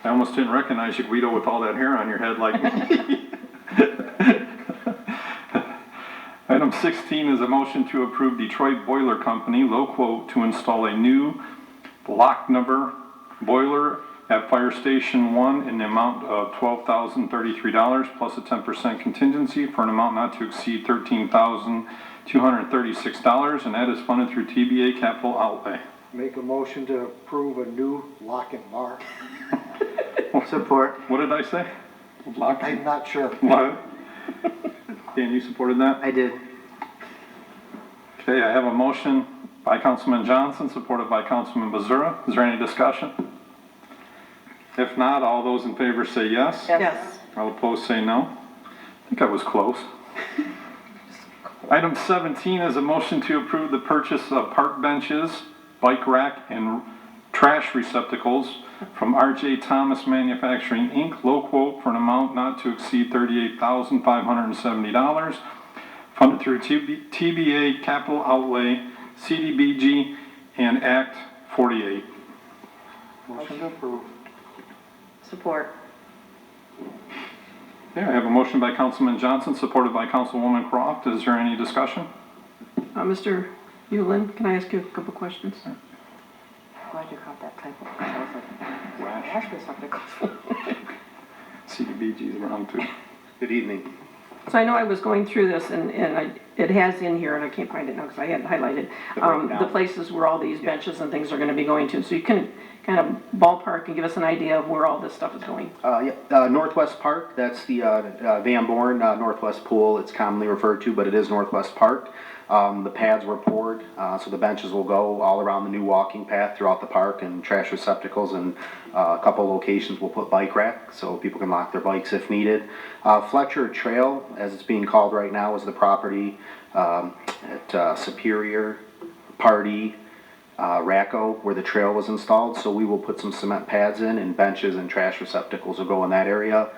I almost didn't recognize you, Guido, with all that hair on your head like me. Item 16 is a motion to approve Detroit Boiler Company, low quote, to install a new Lochinvar Boiler at Fire Station 1 in the amount of $12,033 plus a 10% contingency for an amount not to exceed $13,236, and that is funded through TBA Capital Outlay. Make a motion to approve a new Lochinvar. Support. What did I say? I'm not sure. What? Dan, you supported that? I did. Okay, I have a motion by Councilman Johnson, supported by Councilman Bazura. Is there any discussion? If not, all those in favor say yes. Yes. All opposed say no. I think I was close. Item 17 is a motion to approve the purchase of park benches, bike rack, and trash receptacles from R.J. Thomas Manufacturing Inc., low quote, for an amount not to exceed $38,570, funded through TBA Capital Outlay, CDBG and Act 48. Motion to approve. Support. Okay, I have a motion by Councilman Johnson, supported by Councilwoman Croft. Is there any discussion? Mr. Yulin, can I ask you a couple questions? Glad you caught that typo. I was like, rash receptacles. CDBG is wrong too. Good evening. So I know I was going through this, and it has in here, and I can't find it now because I had it highlighted, the places where all these benches and things are going to be going to. So you can kind of ballpark and give us an idea of where all this stuff is going. Northwest Park, that's the Van Born Northwest Pool, it's commonly referred to, but it is Northwest Park. The pads were poured, so the benches will go all around the new walking path throughout the park, and trash receptacles, and a couple locations will put bike rack so people can lock their bikes if needed. Fletcher Trail, as it's being called right now, is the property at Superior, Party, Racco, where the trail was installed. So we will put some cement pads in, and benches and trash receptacles will go in that area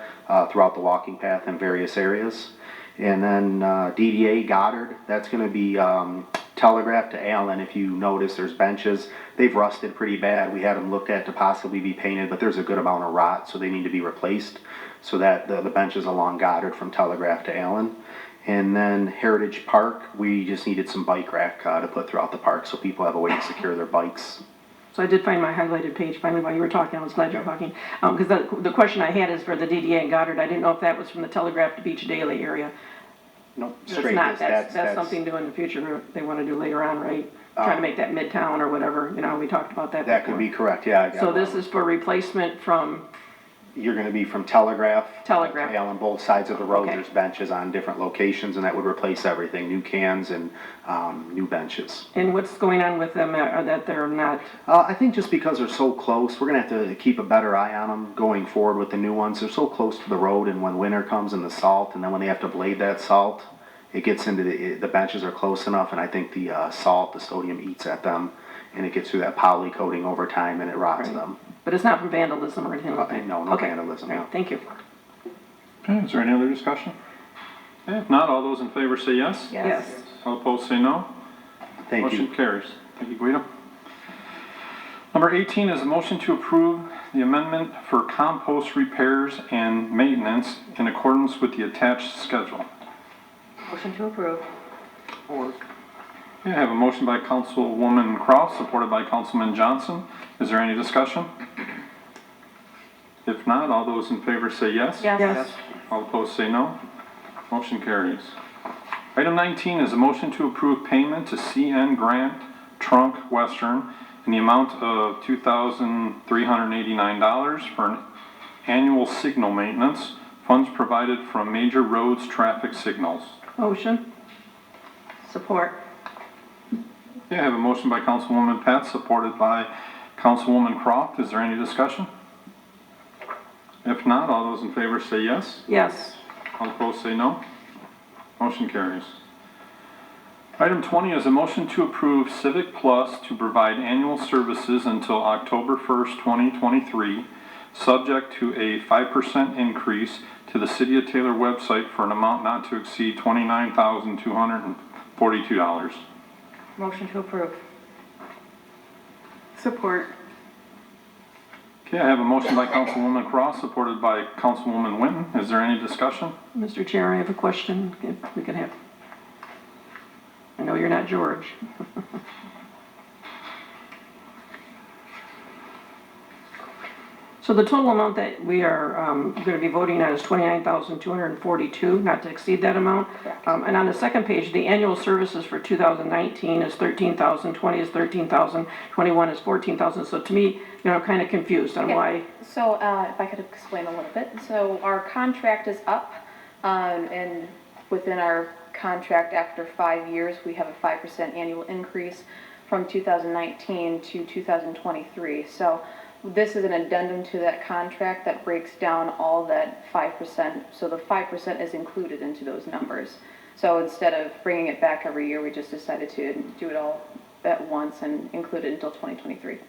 throughout the walking path in various areas. And then DDA Goddard, that's going to be telegraphed to Allen. If you notice, there's benches. They've rusted pretty bad. We had them looked at to possibly be painted, but there's a good amount of rot, so they need to be replaced. So that the benches along Goddard from Telegraph to Allen. And then Heritage Park, we just needed some bike rack to put throughout the park so people have a way to secure their bikes. So I did find my highlighted page finally while you were talking. I was glad you were talking. Because the question I had is for the DDA and Goddard. I didn't know if that was from the Telegraph to Beach Daily area. Nope, It's straight. not. That's something to do in the future they want to do later on, right? Trying to make that midtown or whatever. You know, we talked about that That before. could be correct, yeah. So this is for replacement from, You're going to be from Telegraph. Telegraph. To Allen, both sides of the road. Okay. There's benches on different locations, and that would replace everything. New cans and new benches. and what's going on with them that they're not, I think just because they're so close, we're going to have to keep a better eye on them going forward with the new ones. They're so close to the road, and when winter comes and the salt, and then when they have to blade that salt, it gets into the benches are close enough, and I think the salt, the sodium eats at them, and it gets through that poly coating over time, and it rots them. but it's not from vandalism or anything like that? No Okay. vandalism, All no. right, thank you. Okay, is there any other discussion? Okay, if not, all those in favor say yes. Yes. All opposed say no. Thank Motion you. carries. Thank you, Guido. Number 18 is a motion to approve the amendment for compost repairs and maintenance in accordance with the attached schedule. Motion to approve. Okay, I have a motion by Councilwoman Croft, supported by Councilman Johnson. Is there any discussion? If not, all those in favor say yes. Yes. All opposed say no. Motion carries. Item 19 is a motion to approve payment to CN Grant Trunk Western in the amount of $2,389 for an annual signal maintenance, funds provided from Major Roads Traffic Signals. Motion? Support. Okay, I have a motion by Councilwoman Pat, supported by Councilwoman Croft. Is there any discussion? If not, all those in favor say yes. Yes. All opposed say no. Motion carries. Item 20 is a motion to approve Civic Plus to provide annual services until October 1st, 2023, subject to a 5% increase to the City of Taylor website for an amount not to exceed $29,242. Motion to approve. Support. Okay, I have a motion by Councilwoman Cross, supported by Councilwoman Winton. Is there any discussion? Mr. Chair, I have a question, if we can have, I know you're not George. So the total amount that we are going to be voting on is $29,242, not to exceed that amount. Correct. And on the second page, the annual services for 2019 is $13,000, 20 is $13,000, 21 is $14,000. So to me, I'm kind of confused on why. So if I could explain a little bit. So our contract is up, and within our contract, after 5 years, we have a 5% annual increase from 2019 to 2023. So this is an addendum to that contract that breaks down all that 5%. So the 5% is included into those numbers. So instead of bringing it back every year, we just decided to do it all at once and include it until 2023.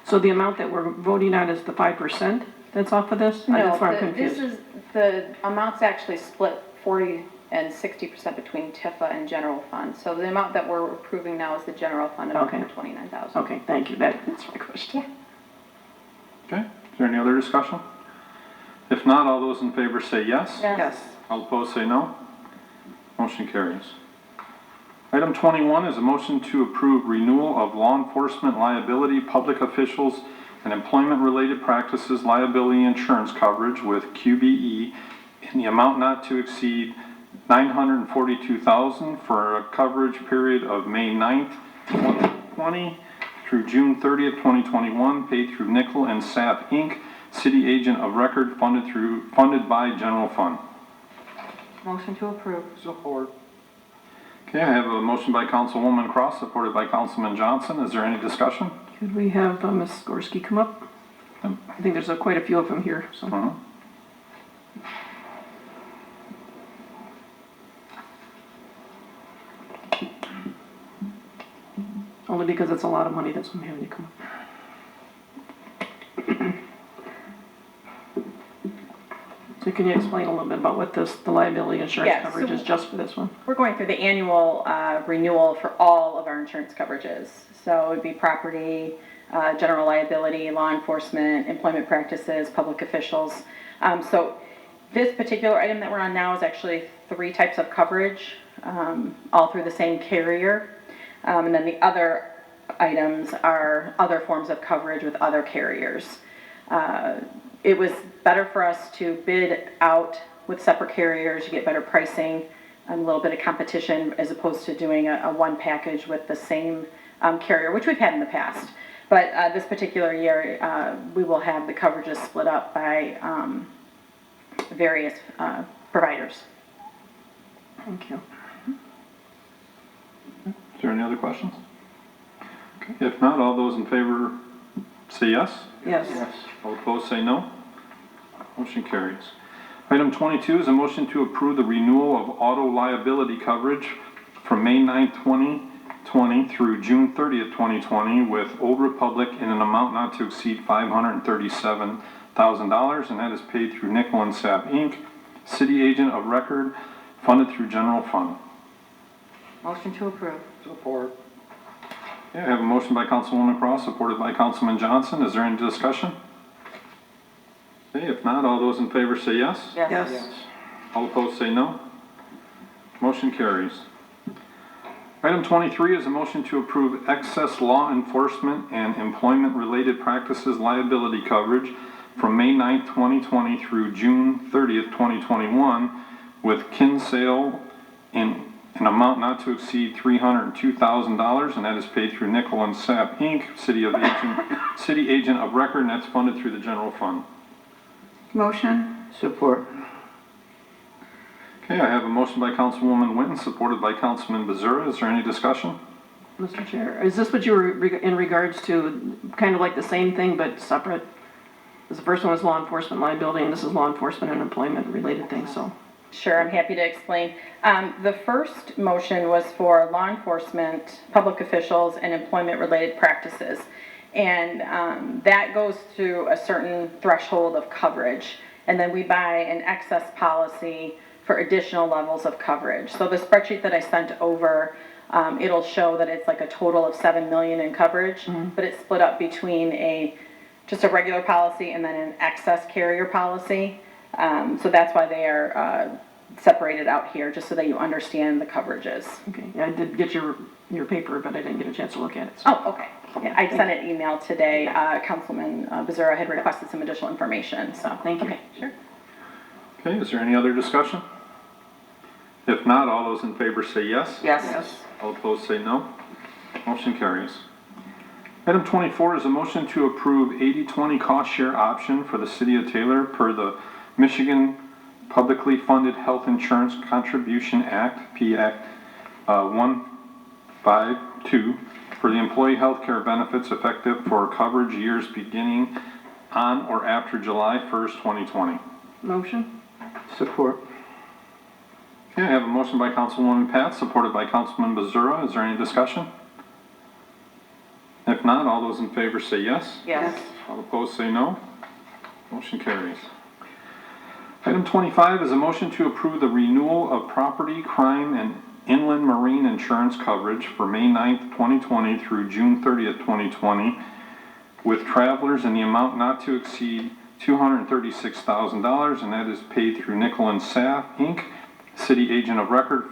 So the amount that we're voting on is the 5% that's off of this? That's why I'm confused. This is, the amount's actually split 40 and 60% between TIFA and general fund. So the amount that we're approving now is the general fund of Okay. $129,000. Okay, thank you. That's my question. Yeah. Okay, is there any other discussion? If not, all those in favor say yes. Yes. All opposed say no. Motion carries. Item 21 is a motion to approve renewal of law enforcement liability, public officials, and employment-related practices liability insurance coverage with QBE in the amount not to exceed $942,000 for a coverage period of May 9th, 2020 through June 30th, 2021, paid through Nickel and Sap Inc., city agent of record, funded by general fund. Motion to approve. Support. Okay, I have a motion by Councilwoman Cross, supported by Councilman Johnson. Is there any discussion? Could we have Ms. Gorski come up? I think there's quite a few of them here, so. Uh-huh. Only because it's a lot of money, that's why I'm having to come up. So can you explain a little bit about what the liability insurance Yes, coverage so- is just for this one? We're going through the annual renewal for all of our insurance coverages. So it would be property, general liability, law enforcement, employment practices, public officials. So this particular item that we're on now is actually 3 types of coverage, all through the same carrier. And then the other items are other forms of coverage with other carriers. It was better for us to bid out with separate carriers, you get better pricing, a little bit of competition, as opposed to doing a one package with the same carrier, which we've had in the past. But this particular year, we will have the coverages split up by various providers. Thank you. Is there any other questions? Okay, if not, all those in favor say yes. Yes. All opposed say no. Motion carries. Item 22 is a motion to approve the renewal of auto liability coverage from May 9th, 2020 through June 30th, 2020 with Old Republic in an amount not to exceed $537,000, and that is paid through Nickel and Sap Inc., city agent of record, funded through general fund. Motion to approve. Support. Okay, I have a motion by Councilwoman Cross, supported by Councilman Johnson. Is there any discussion? Okay, if not, all those in favor say yes. Yes. All opposed say no. Motion carries. Item 23 is a motion to approve excess law enforcement and employment-related practices liability coverage from May 9th, 2020 through June 30th, 2021 with Kinsale in an amount not to exceed $302,000, and that is paid through Nickel and Sap Inc., city agent of record, and that's funded through the general fund. Motion. Support. Okay, I have a motion by Councilwoman Winton, supported by Councilman Bezura. Is there any discussion? Mr. Chair, is this what you were in regards to, kind of like the same thing but separate? 'Cause the first one was law enforcement liability, and this is law enforcement and employment-related things, so. Sure, I'm happy to explain. The first motion was for law enforcement, public officials, and employment-related practices. And that goes through a certain threshold of coverage. And then we buy an excess policy for additional levels of coverage. So the spreadsheet that I sent over, it'll show that it's like a total of $7 million in coverage, but it's split up between a just a regular policy and then an excess carrier policy. So that's why they are separated out here, just so that you understand the coverages. Okay, yeah, I did get your paper, but I didn't get a chance to look at it. So. Oh, okay. Yeah, I sent an email today. Councilman Bezura had requested some additional information, so. Thank you. Okay, sure. Okay, is there any other discussion? If not, all those in favor say yes. Yes. All opposed say no. Motion carries. Item 24 is a motion to approve 80/20 cost share option for the City of Taylor per the Michigan Publicly Funded Health Insurance Contribution Act, P-Act 152, for the employee health care benefits effective for coverage years beginning on or after July 1st, 2020. Motion? Support. Okay, I have a motion by Councilwoman Pat, supported by Councilman Bezura. Is there any discussion? If not, all those in favor say yes. Yes. All opposed say no. Motion carries. Item 25 is a motion to approve the renewal of property, crime, and inland marine insurance coverage for May 9th, 2020 through June 30th, 2020, with travelers in the amount not to exceed $236,000, and that is paid through Nickel and Saff, Inc., City Agent of Record,